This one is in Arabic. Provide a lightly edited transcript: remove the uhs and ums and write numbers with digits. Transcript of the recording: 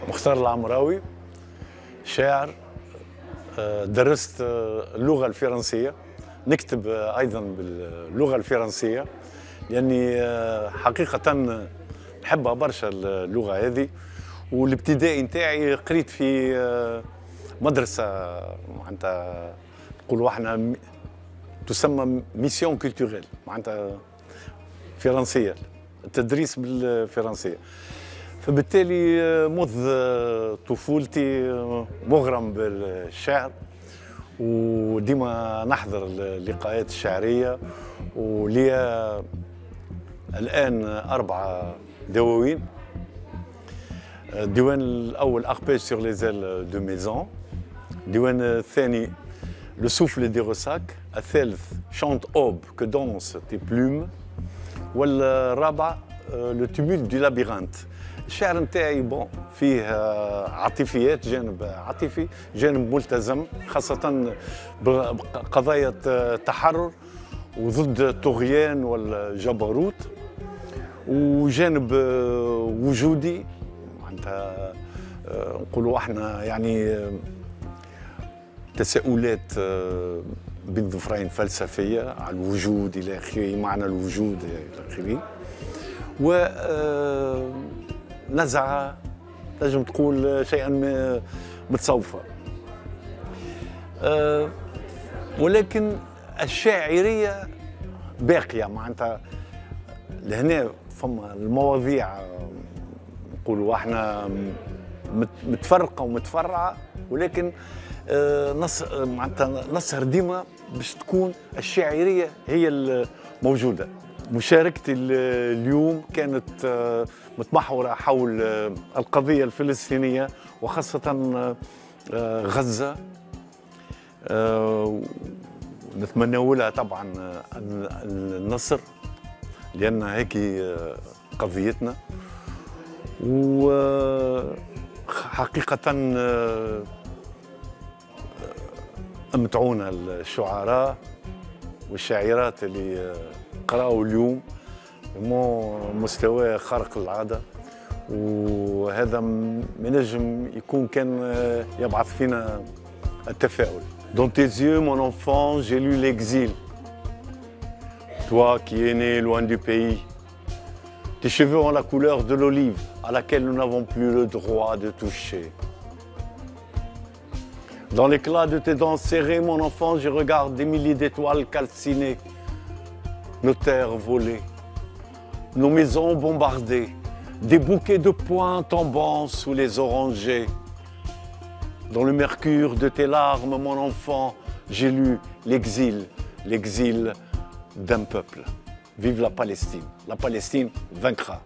مختار العمراوي، شاعر. درست اللغة الفرنسية، نكتب أيضا باللغة الفرنسية لأني حقيقة نحبها برشا اللغة هذه. والابتدائي نتاعي قريت في مدرسة معناتها نقولوا احنا تسمى ميسيون كولتوريل، معناتها فرنسية، التدريس بالفرنسية. فبالتالي منذ طفولتي مغرم بالشعر، وديما نحضر اللقاءات الشعرية، وليا الآن 4 دواوين. الديوان الأول أربيج سور لي زيل دو ميزون، الديوان الثاني لو سوفل دي روساك، الثالث شانت أوب كو دونس تي بلوم، والرابع لو تيمولت دو لابيرانت. الشعر نتاعي بون فيه عاطفيات، جانب عاطفي، جانب ملتزم خاصة بقضايا التحرر وضد الطغيان والجبروت، وجانب وجودي معناتها نقولوا احنا يعني تساؤلات بين ظفرين فلسفية على الوجود إلى آخره، معنى الوجود إلى آخره، ونزعة تنجم تقول شيئا متصوفة. ولكن الشاعرية باقية معناتها لهنا، فما المواضيع نقولوا احنا متفرقة ومتفرعة، ولكن معناتها نسهر ديما باش تكون الشاعرية هي الموجودة. مشاركتي اليوم كانت متمحورة حول القضية الفلسطينية وخاصة غزة. نتمنى لها طبعا النصر لأن هيك قضيتنا. وحقيقة أمتعونا الشعراء والشاعرات اللي قرأوا اليوم، مستوى خارق العادة، وهذا منجم يكون كان يبعث فينا التفاؤل. Dans tes yeux, mon enfant, j'ai lu l'exil. Toi qui es né loin du pays, tes cheveux ont la couleur de l'olive à laquelle nous n'avons plus le droit de toucher. Dans l'éclat de tes dents serrées, mon enfant, je regarde des milliers d'étoiles calcinées, nos terres volées, nos maisons bombardées, des bouquets de pins tombant sous les orangers. Dans le mercure de tes larmes, mon enfant, j'ai lu l'exil, l'exil d'un peuple. Vive la Palestine. La Palestine vaincra.